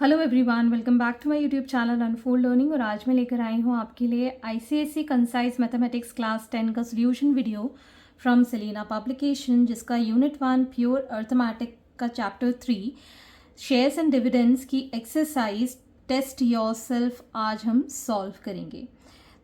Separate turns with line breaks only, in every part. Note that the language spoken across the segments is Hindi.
Hello everyone, welcome back to my YouTube channel unfold learning. और आज मैं लेकर आई हूँ आपके लिए आईसीएसई कंसाइज मैथमेटिक्स क्लास 10 का solution video from Selina publication, जिसका यूनिट 1 प्योर अर्थमेटिक का चैप्टर 3 शेयर्स एंड डिविडेंड्स की एक्सरसाइज टेस्ट योरसेल्फ आज हम सॉल्व करेंगे।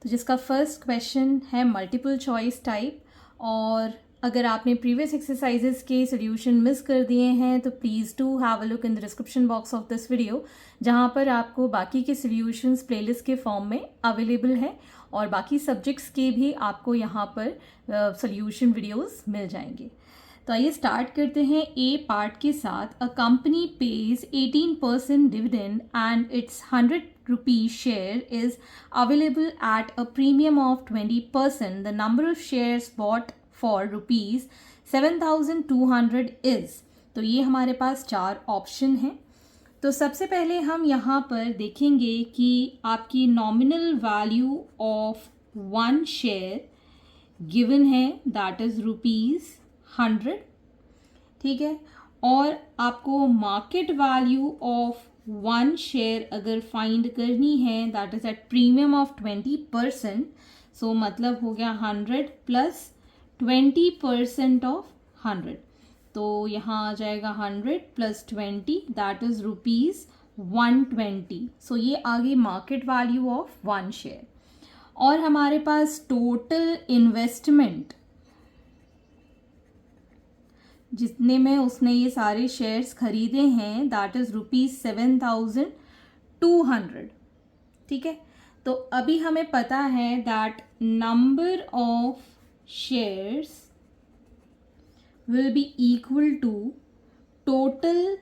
तो जिसका फर्स्ट क्वेश्चन है मल्टीपल चॉइस टाइप, और अगर आपने प्रीवियस एक्सरसाइजेस के सोल्यूशन मिस कर दिए हैं तो please do have a look in the description box of this video, जहां पर आपको बाकी के सोल्यूशंस प्लेलिस्ट के फॉर्म में अवेलेबल है और बाकी सब्जेक्ट्स के भी आपको यहां पर सोल्यूशन वीडियोस मिल जाएंगे। तो आइए स्टार्ट करते हैं ए पार्ट के साथ। A company page 18% dividend and it's 100 rupees share is available at a premium of 20%. The number of shares bought for rupees 7,200 is। तो ये हमारे पास चार ऑप्शन हैं। तो सबसे पहले हम यहाँ पर देखेंगे कि आपकी nominal value of one share given है, दैट इज रुपीज़ 100, ठीक है। और आपको market value of one share अगर फाइंड करनी है, that is at premium of 20%। सो मतलब हो गया 100 प्लस 20% ऑफ 100, तो यहाँ आ जाएगा 100 प्लस 20, दैट इज रुपीज़ 120। सो ये आगे market value of one share. और हमारे पास टोटल इन्वेस्टमेंट जितने में उसने ये सारे शेयर्स खरीदे हैं, दैट इज रुपीज़ 7,200, ठीक है। तो अभी हमें पता है that number of shares will be equal to total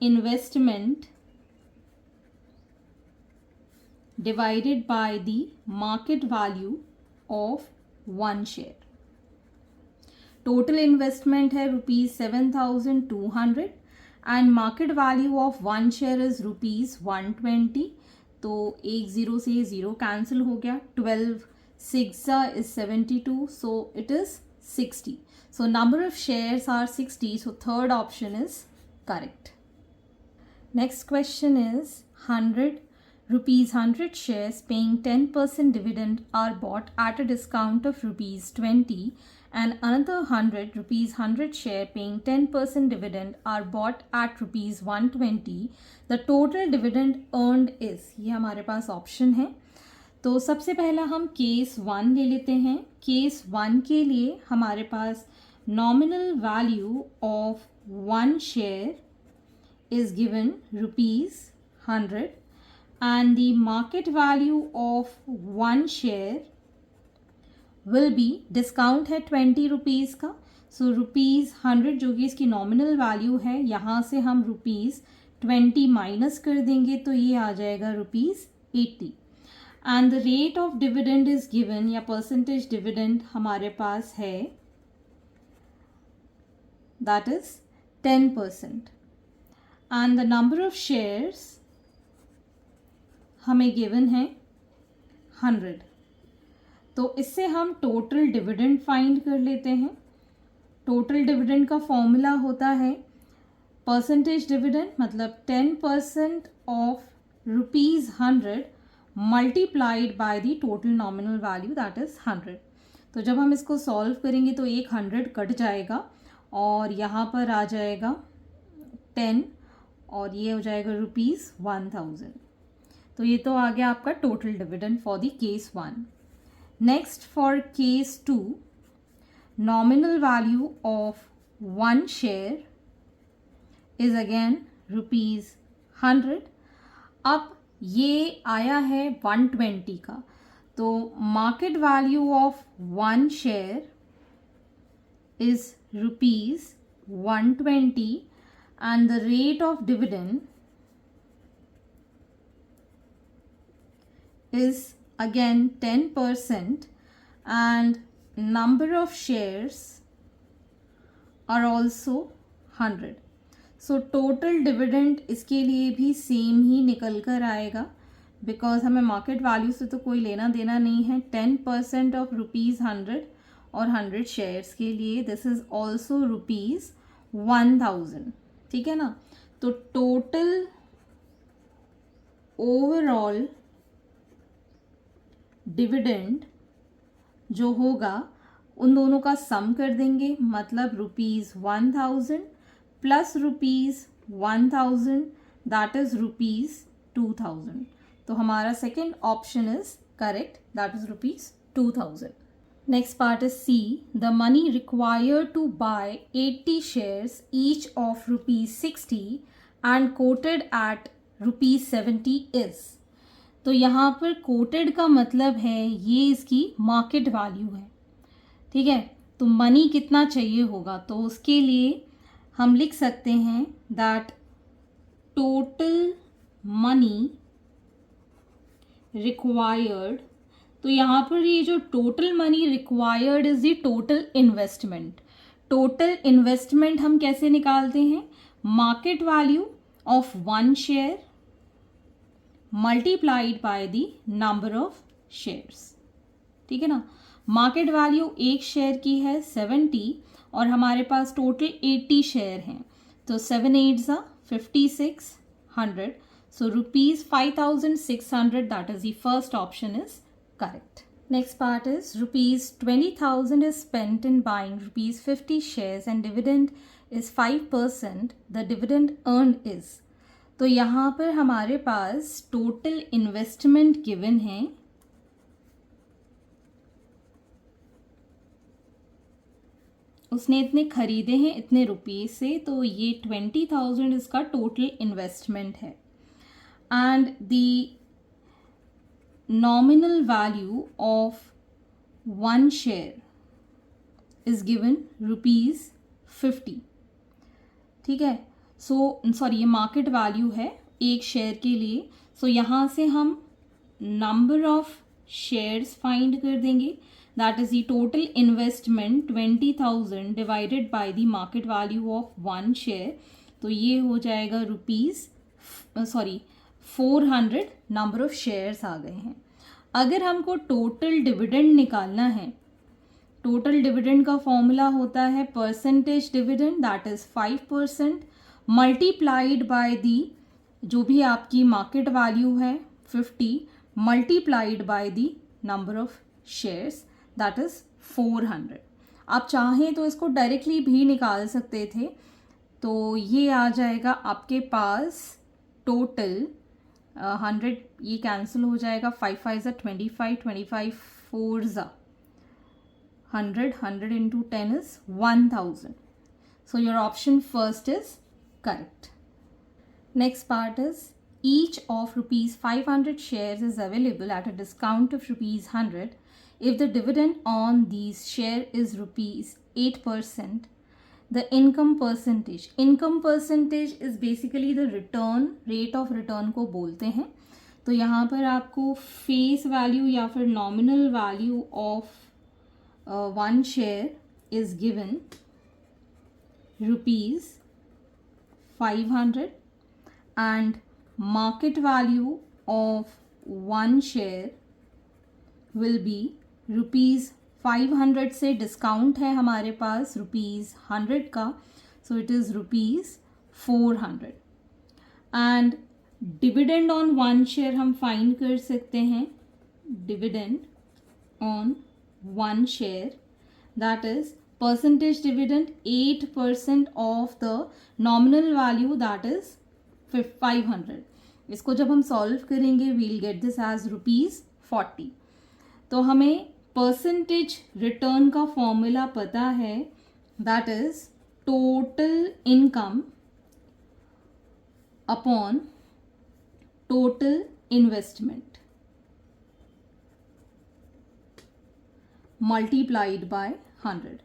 investment divided by the market value of one share. Total investment है rupees 7,200 and market value of one share is rupees 120। तो एक ज़ीरो से ज़ीरो कैंसिल हो गया, 12 6 is 72, so it is 60. So number of shares are 60, so third option is correct. Next question is 100 shares paying 10% dividend are bought at a discount of rupees 20, and another 100 share paying 10% dividend are bought at rupees 120. The total dividend earned is, ये हमारे पास ऑप्शन है। तो सबसे पहला हम केस 1 ले लेते हैं। केस 1 के लिए हमारे पास nominal value of one share is given rupees 100 and the market value of one share will be, discount है 20 रुपीज़ का, सो रुपीज़ 100 जो कि इसकी नॉमिनल वैल्यू है, यहाँ से हम रुपीज़ 20 माइनस कर देंगे तो ये आ जाएगा rupees 80। And the rate of dividend is given, या परसेंटेज डिविडेंड हमारे पास है, that is 10%। And the number of shares हमें गिवन है 100। तो इससे हम टोटल डिविडेंड फाइंड कर लेते हैं। टोटल डिविडेंड का फॉर्मूला होता है परसेंटेज डिविडेंड, मतलब 10% of rupees 100 multiplied by the total nominal value, that is 100। तो जब हम इसको सॉल्व करेंगे तो एक 100 कट जाएगा और यहाँ पर आ जाएगा 10 और ये हो जाएगा रुपीज़ 1000। तो ये तो आ गया आपका total dividend for the case 1। Next for case 2, nominal value of one share is again rupees 100। अब ये आया है 120 का, तो market value of one share is rupees 120 and the rate of dividend is again 10% and number of shares are also 100. So total dividend इसके लिए भी सेम ही निकल कर आएगा, बिकॉज हमें मार्केट वैल्यू से तो कोई लेना देना नहीं है। 10% ऑफ रुपीज़ 100 और 100 शेयर्स के लिए दिस इज ऑल्सो रुपीज़ 1000, ठीक है ना। तो टोटल ओवरऑल डिविडेंड जो होगा उन दोनों का सम कर देंगे, मतलब ₹1000 प्लस ₹1000 दैट इज ₹2000. तो हमारा second option is correct, that is ₹2000. Next part is C. The money required to buy 80 shares each of ₹60 and quoted at ₹70 is. तो यहाँ पर कोटेड का मतलब है ये इसकी मार्केट वैल्यू है, ठीक है. तो मनी कितना चाहिए होगा, तो उसके लिए हम लिख सकते हैं दैट टोटल मनी रिक्वायर्ड. तो यहाँ पर ये जो total money required is the total investment. Total investment हम कैसे निकालते हैं, market value of one share multiplied by the number of shares, ठीक है ना. मार्केट वैल्यू एक शेयर की है 70 और हमारे पास टोटल 80 शेयर हैं, तो 7 8 5600. So ₹5,600, that is the first option is correct. Next part is ₹20,000 is spent in buying ₹50 shares and dividend is 5%. The dividend earned is. तो यहाँ पर हमारे पास टोटल इन्वेस्टमेंट गिवन है, उसने इतने खरीदे हैं इतने रुपये से, तो ये 20,000 इसका टोटल इन्वेस्टमेंट है. And the nominal value of one share is given ₹50, ठीक है. सो सॉरी, ये मार्केट वैल्यू है एक शेयर के लिए. सो यहाँ से हम नंबर ऑफ शेयर्स फाइंड कर देंगे, that is the total investment 20,000 divided by the market value of one share. तो ये हो जाएगा 400 नंबर ऑफ शेयर्स आ गए हैं. अगर हमको टोटल डिविडेंड निकालना है, टोटल डिविडेंड का फॉर्मूला होता है percentage dividend, that is 5% multiplied by the जो भी आपकी मार्केट वैल्यू है 50 multiplied by the number of shares, that is 400. आप चाहें तो इसको डायरेक्टली भी निकाल सकते थे. तो ये आ जाएगा आपके पास टोटल 100, ये कैंसिल हो जाएगा, 5 5 25, 25 4 100, 100 into 10 is 1000. So your option first is correct. Next part is each of ₹500 shares is available at a discount of ₹100 if the dividend on these share is ₹8%. The income percentage is basically the return, rate of return को बोलते हैं. तो यहाँ पर आपको फेस वैल्यू या फिर nominal value of one share is given ₹500 and market value of one share will be ₹500 से डिस्काउंट है हमारे पास ₹100 का, सो it is ₹400. And dividend on one share हम फाइंड कर सकते हैं, dividend on one share that is percentage dividend 8% of the nominal value that is 500. इसको जब हम सॉल्व करेंगे वील गेट दिस एज ₹40. तो हमें परसेंटेज रिटर्न का फॉर्मूला पता है, that is total income upon total investment multiplied by 100.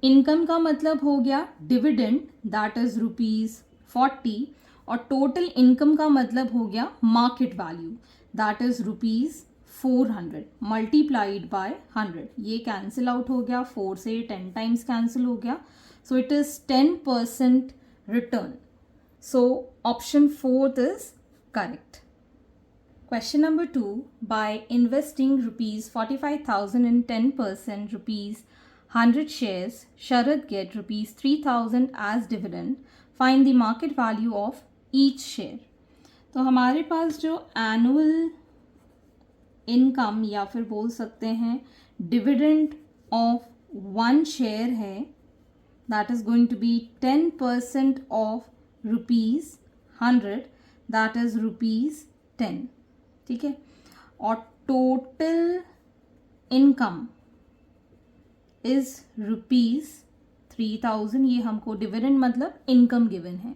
Income का मतलब हो गया डिविडेंड दैट इज ₹40 और टोटल इनकम का मतलब हो गया market value that is ₹400 multiplied by 100. ये कैंसिल आउट हो गया, 4 से 10 टाइम्स कैंसिल हो गया, सो it is 10% return. So option 4 is correct. Question number 2. By investing ₹45,000 in 10% ₹100 shares, Sharad get ₹3,000 as dividend. Find the market value of each share. तो हमारे पास जो एनुअल इनकम या फिर बोल सकते हैं डिविडेंड ऑफ 1 शेयर है, that is going to be 10% of ₹100, that is ₹10। ठीक है, और टोटल इनकम इज ₹3000। ये हमको डिविडेंड मतलब इनकम गिवन है।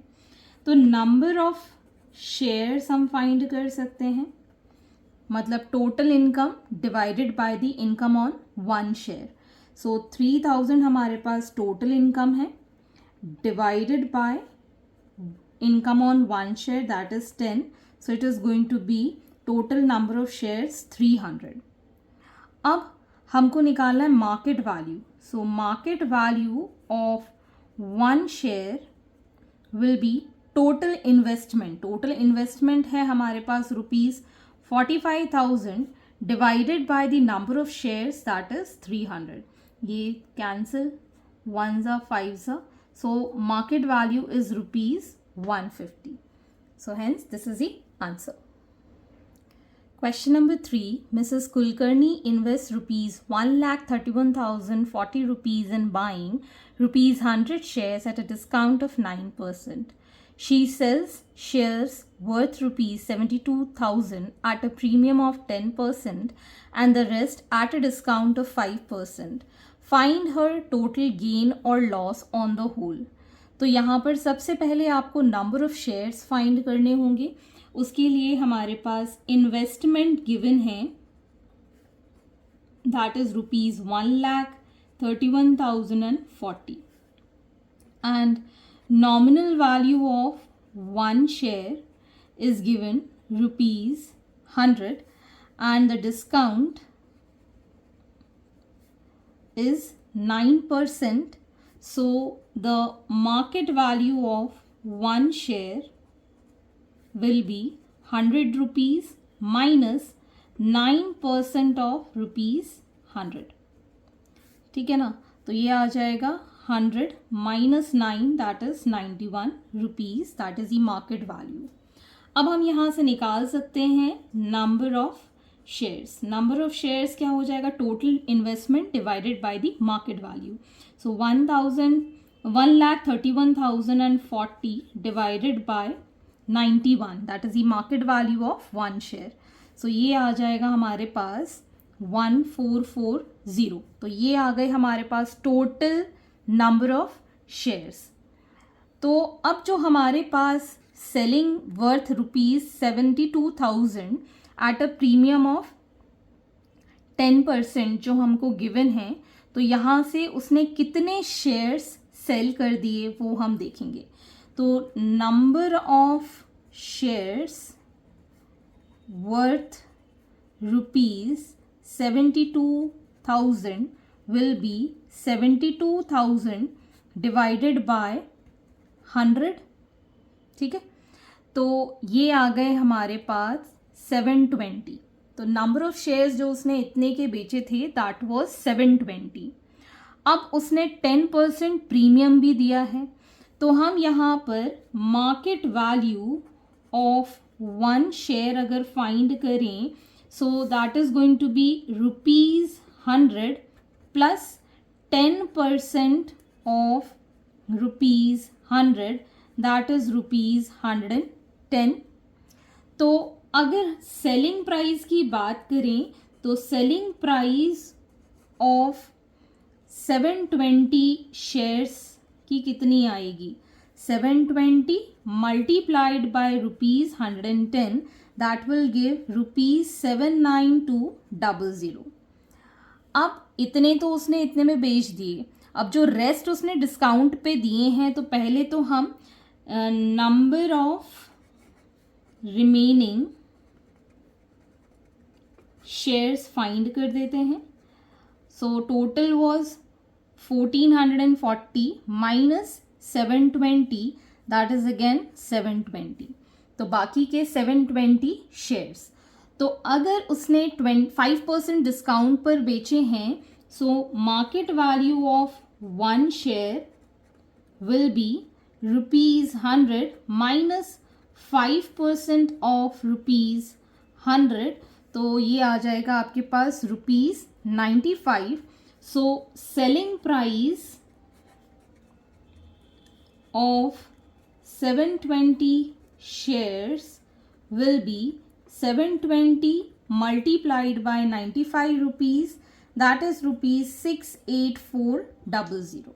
तो नंबर ऑफ शेयर्स हम फाइंड कर सकते हैं, मतलब total income divided by the income on 1 share. So 3000 हमारे पास टोटल इनकम है, divided by income on 1 share that is 10, so it is going to be total number of shares 300। अब हमको निकालना है market value. So market value of 1 share will be total investment. Total investment है हमारे पास ₹45,000 divided by the number of shares that is 300। ये cancel, 1s are 5s are, so market value is ₹150. So hence this is the answer. Question number 3, Mrs. Kulkarni invests ₹1,31,040 in buying ₹100 shares at a discount of 9%. She sells shares worth ₹72,000 at a premium of 10% and the rest at a discount of 5%. Find her total gain or loss on the whole. तो यहाँ पर सबसे पहले आपको नंबर ऑफ शेयर्स फाइंड करने होंगे। उसके लिए हमारे पास इन्वेस्टमेंट गिवन है, that is ₹1,31,040 and nominal value of 1 share is given ₹100 and the discount is 9%. So the market value of 1 share will be ₹100 minus 9% of ₹100। ठीक है ना, तो ये आ जाएगा 100 minus 9 that is ₹91, that is the market value। अब हम यहाँ से निकाल सकते हैं number of shares. Number of shares क्या हो जाएगा, total investment divided by the market value. So 1,31,040 divided by 91, that is the market value of 1 share. So ये आ जाएगा हमारे पास 1440। तो ये आ गए हमारे पास टोटल नंबर ऑफ शेयर्स। तो अब जो हमारे पास selling worth ₹72,000 at a premium of 10% जो हमको गिवन है, तो यहाँ से उसने कितने शेयर्स सेल कर दिए वो हम देखेंगे। तो number of shares worth ₹72,000 will be 72,000 divided by 100। ठीक है, तो ये आ गए हमारे पास 720। तो नंबर ऑफ शेयर्स जो उसने इतने के बेचे थे दैट वाज 720। अब उसने 10% प्रीमियम भी दिया है, तो हम यहाँ पर मार्केट वैल्यू ऑफ 1 शेयर अगर फाइंड करें, so that is going to be ₹100 plus 10% of ₹100 that is ₹110। तो अगर सेलिंग प्राइस की बात करें तो सेलिंग प्राइस ऑफ 720 शेयर्स की कितनी आएगी, 720 multiplied by ₹110 that will give ₹79200। अब इतने तो उसने इतने में बेच दिए, अब जो रेस्ट उसने डिस्काउंट पे दिए हैं, तो पहले तो हम number of remaining shares find कर देते हैं। So total was 1440 minus 720 that is again 720। तो बाकी के 720 शेयर्स, तो अगर उसने 5% डिस्काउंट पर बेचे हैं, सो market value of 1 share will B ₹100 minus 5% of ₹100, तो ये आ जाएगा आपके पास ₹95. So selling price of 720 shares will be 720 multiplied by 95 rupees, that is ₹68400.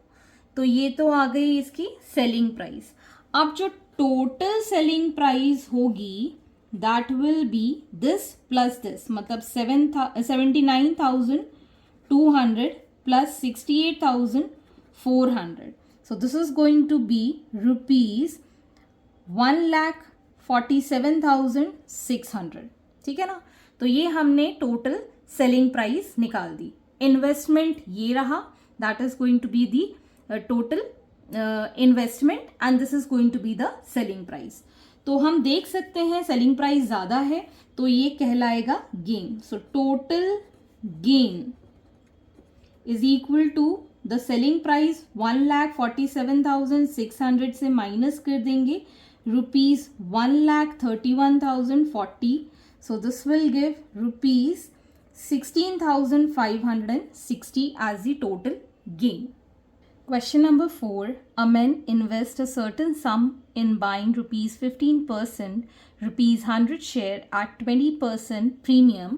तो ये तो आ गई इसकी सेलिंग प्राइस. अब जो टोटल सेलिंग प्राइस होगी that will be this plus this, मतलब 79,200 plus 68,400. So this is going to be ₹1,47,600. ठीक है ना. तो ये हमने टोटल सेलिंग प्राइस निकाल दी. इन्वेस्टमेंट ये रहा, that is going to be the total investment and this is going to be the selling price. तो हम देख सकते हैं सेलिंग प्राइस ज़्यादा है तो ये कहलाएगा gain. So total gain is equal to the selling price 1,47,600 से माइनस कर देंगे ₹1,31,040. So this will give ₹16,560 as the total gain. Question number 4. A man invests a certain sum in buying ₹15%, ₹100 share at 20% premium.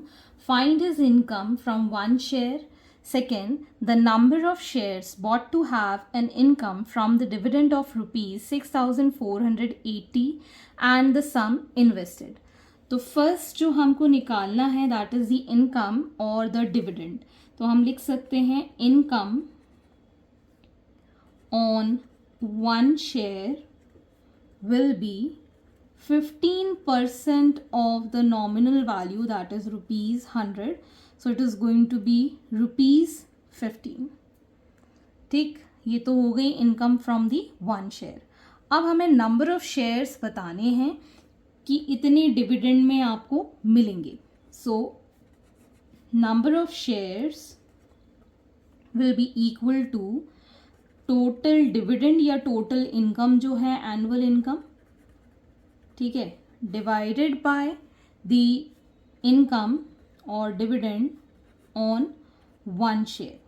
Find his income from one share. Second, the number of shares bought to have an income from the dividend of ₹6,480 and the sum invested. तो फर्स्ट जो हमको निकालना है दैट इज द इनकम और द डिविडेंड. तो हम लिख सकते हैं income on one share will B 15% of the nominal value, that is ₹100. So it is going to be ₹15. ठीक, ये तो हो गई income from the one share. अब हमें नंबर ऑफ शेयर्स बताने हैं कि इतने डिविडेंड में आपको मिलेंगे. So number of shares will be equal to total dividend या टोटल इनकम जो है एनुअल इनकम, ठीक है, डिवाइडेड बाय द इनकम और dividend on one share.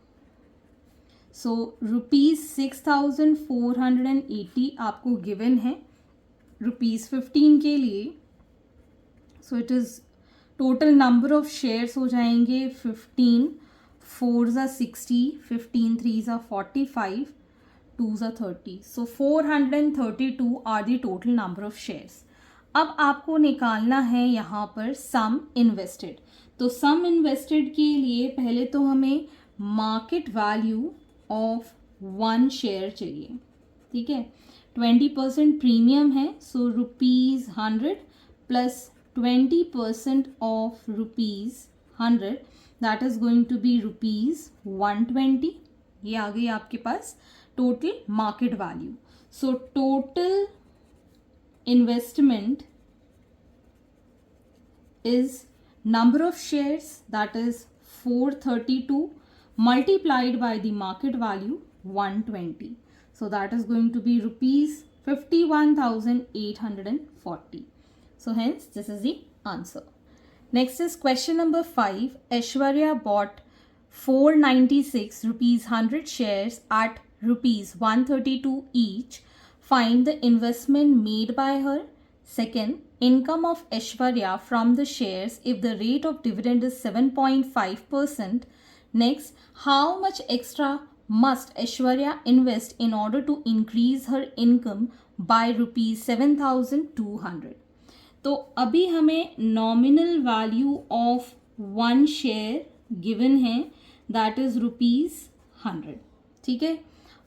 So ₹6,480 आपको गिवन है ₹15 के लिए. So it is total number of shares हो जाएंगे 15, 4 ज़ा 60, 15 3 ज़ा 45, 2 ज़ा 30. So 432 are the total number of shares. अब आपको निकालना है यहाँ पर सम इन्वेस्टेड. तो सम इन्वेस्टेड के लिए पहले तो हमें market value of one share चाहिए. ठीक है, 20% प्रीमियम है. So ₹100 plus 20% of ₹100 that is going to be ₹120. ये आ गई आपके पास total market value. So total investment is number of shares, that is 432 multiplied by the market value 120. So that is going to be ₹51,840. So hence this is the answer. Next is question number 5. Aishwarya bought 496 ₹100 shares at ₹132 each. Find the investment made by her. Second, income of Aishwarya from the shares if the rate of dividend is 7.5%. Next, how much extra must Aishwarya invest in order to increase her income by ₹7,200? तो अभी हमें nominal value of one share given है, that is ₹100. ठीक है,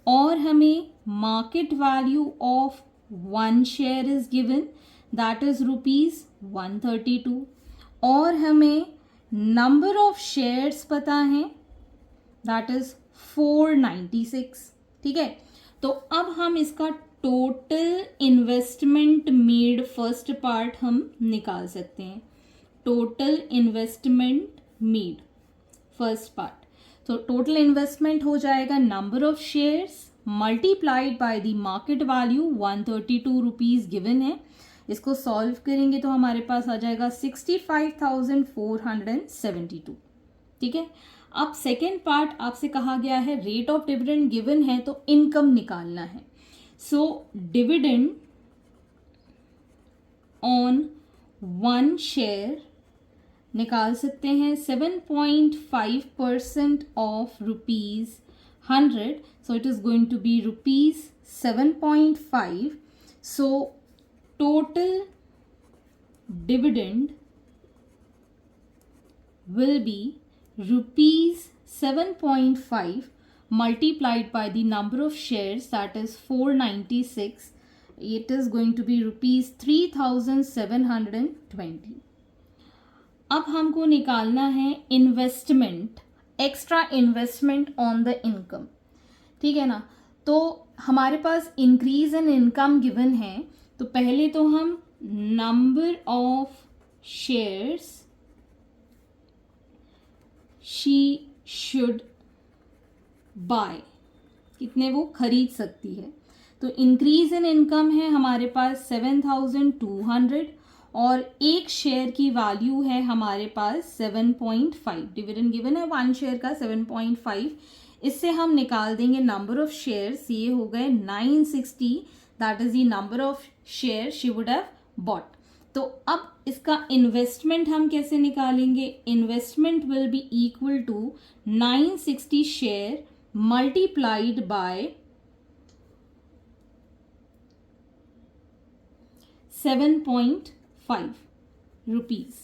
और हमें market value of one share is given that is ₹132 और हमें नंबर ऑफ शेयर्स पता है दैट इज 496. ठीक है, तो अब हम इसका total investment made first part हम निकाल सकते हैं. Total investment made first part. तो टोटल इन्वेस्टमेंट हो जाएगा number of shares multiplied by the market value ₹132 given है इसको सॉल्व करेंगे तो हमारे पास आ जाएगा 65,472। ठीक है। अब सेकेंड पार्ट आपसे कहा गया है रेट ऑफ डिविडेंड गिवन है तो इनकम निकालना है। सो डिविडेंड ऑन 1 शेयर निकाल सकते हैं 7.5% of ₹100. So it is going to be ₹7.5. So total dividend will be ₹7.5 multiplied by the number of shares, that is 496. It is going to be ₹3,720. अब हमको निकालना है investment, extra investment on the income. ठीक है ना। तो हमारे पास इंक्रीज इन इनकम गिवन है, तो पहले तो हम number of shares she should buy, कितने वो खरीद सकती है। तो इंक्रीज इन इनकम है हमारे पास 7,200 और एक शेयर की वैल्यू है हमारे पास 7.5। डिविडेंड गिवन है 1 शेयर का 7.5। इससे हम निकाल देंगे नंबर ऑफ शेयर्स, ये हो गए 960, that is the number of share she would have bought. तो अब इसका इन्वेस्टमेंट हम कैसे निकालेंगे? Investment will be equal to 960 share multiplied by 7.5 rupees.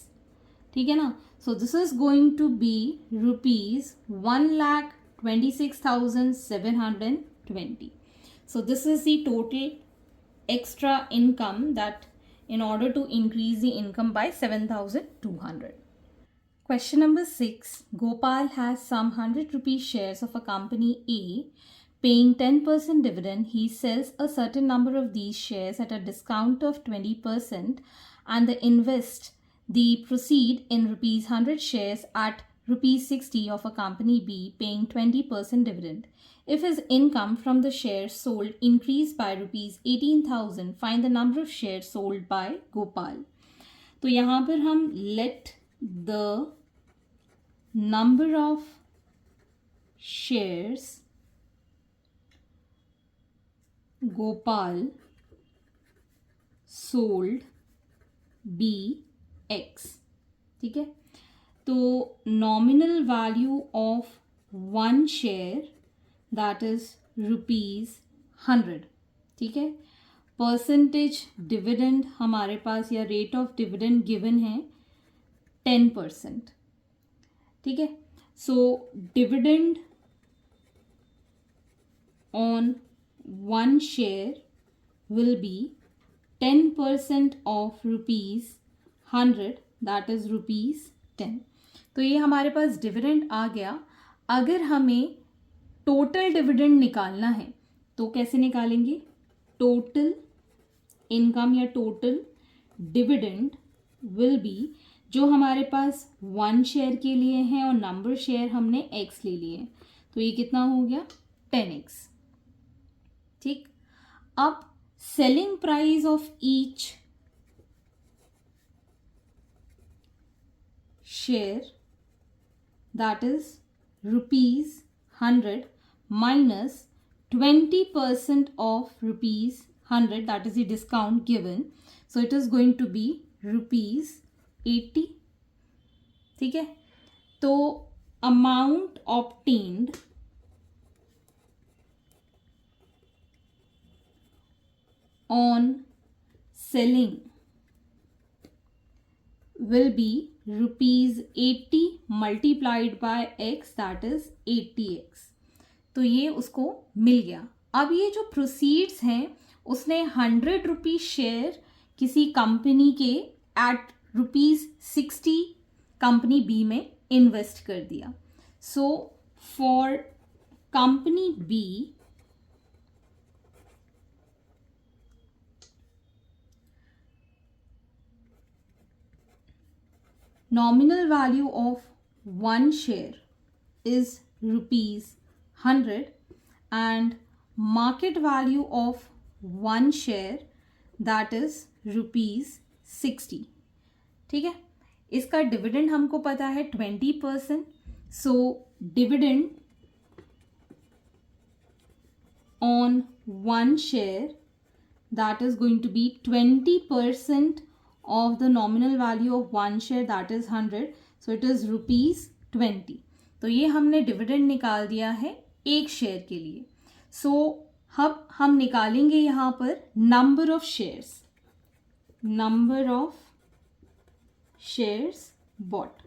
ठीक है ना। So this is going to be ₹1,26,720. So this is the total extra income that in order to increase the income by 7,200. Question number 6. Gopal has some 100 rupee shares of a company A paying 10% dividend. He sells a certain number of these shares at a discount of 20% and they invest the proceed in ₹100 shares at ₹60 of a company B paying 20% dividend. If his income from the shares sold increased by ₹18,000, find the number of shares sold by Gopal. तो यहाँ पर हम let the number of shares Gopal sold be X. ठीक है। तो nominal value of 1 share that is ₹100. ठीक है। परसेंटेज डिविडेंड हमारे पास या रेट ऑफ डिविडेंड गिवन है 10%। ठीक है। So dividend on 1 share will B 10% of ₹100, that is ₹10. तो ये हमारे पास डिविडेंड आ गया। अगर हमें टोटल डिविडेंड निकालना है तो कैसे निकालेंगे? टोटल इनकम या टोटल डिविडेंड विल बी, जो हमारे पास 1 शेयर के लिए हैं और नंबर शेयर हमने x ले लिए, तो ये कितना हो गया? 10x. ठीक। अब selling price of each share that is ₹100 minus 20% of ₹100, that is the discount given. So it is going to be ₹80. ठीक है। तो amount obtained on selling will be ₹80 multiplied by x, that is 80x. तो ये उसको मिल गया। अब ये जो प्रोसीड्स हैं उसने 100 रुपी शेयर किसी कंपनी के एट ₹60 कंपनी बी में इन्वेस्ट कर दिया। So for company B nominal value of 1 share is ₹100 and market value of 1 share that is ₹60। ठीक है, इसका डिविडेंड हमको पता है 20%, so dividend on 1 share that is going to be 20% of the nominal value of 1 share, that is 100, so it is ₹20। तो ये हमने डिविडेंड निकाल दिया है एक शेयर के लिए। सो अब हम निकालेंगे यहाँ पर number of shares, number of shares bot.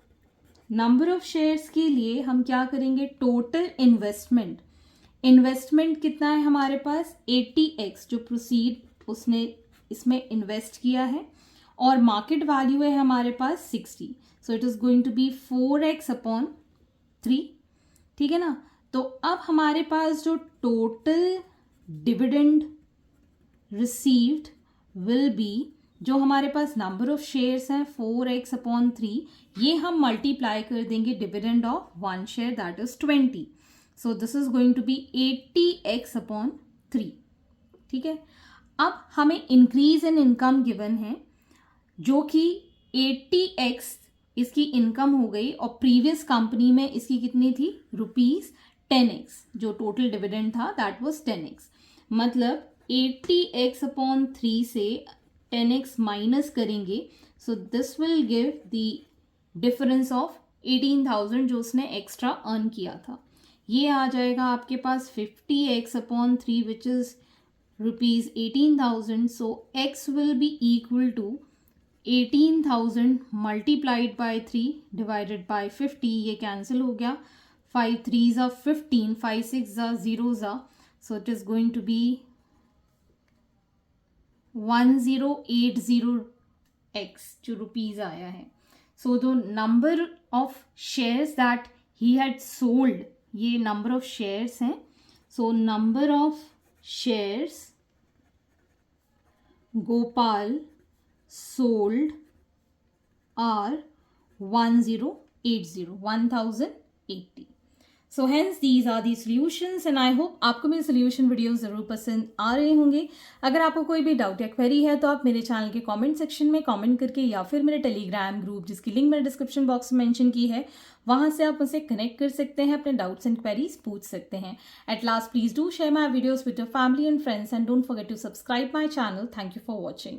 Number of shares के लिए हम क्या करेंगे, टोटल इन्वेस्टमेंट, इन्वेस्टमेंट कितना है हमारे पास 80x जो प्रोसीड उसने इसमें इन्वेस्ट किया है, और मार्केट वैल्यू है हमारे पास 60, so it is going to be 4x/3। ठीक है ना, तो अब हमारे पास जो total dividend received will be, जो हमारे पास नंबर ऑफ शेयर्स हैं 4x/3, ये हम मल्टीप्लाई कर देंगे dividend of 1 share that is 20, so this is going to be 80x/3। ठीक है, अब हमें इंक्रीज इन इनकम गिवन है जो कि 80x इसकी इनकम हो गई, और प्रीवियस कंपनी में इसकी कितनी थी, ₹10x, जो टोटल डिविडेंड था दैट वाज 10x। मतलब 80x/3 से 10x माइनस करेंगे, सो this will give the difference of 18,000 जो उसने एक्स्ट्रा अर्न किया था। ये आ जाएगा आपके पास 50x/3 which is ₹18,000, so x will be equal to 18,000 multiplied by 3 divided by 50, ये कैंसिल हो गया, 5 3s are 15, 5 6s are 0s are, so it is going to be 1080x जो रुपीज आया है। so the number of shares that he had sold, ये number of shares हैं, so number of shares Gopal sold are 1080। So hence these are the solutions and I hope आपको मेरे सोल्यूशन वीडियो ज़रूर पसंद आ रहे होंगे। अगर आपको कोई भी डाउट या क्वेरी है तो आप मेरे चैनल के कमेंट सेक्शन में कमेंट करके, या फिर मेरे टेलीग्राम ग्रुप जिसकी लिंक मैंने डिस्क्रिप्शन बॉक्स में मेंशन की है, वहाँ से आप मुझसे कनेक्ट कर सकते हैं, अपने डाउट्स एंड क्वेरीज पूछ सकते हैं। At last please do share my videos with your family and friends and don't forget to subscribe my channel. Thank you for watching.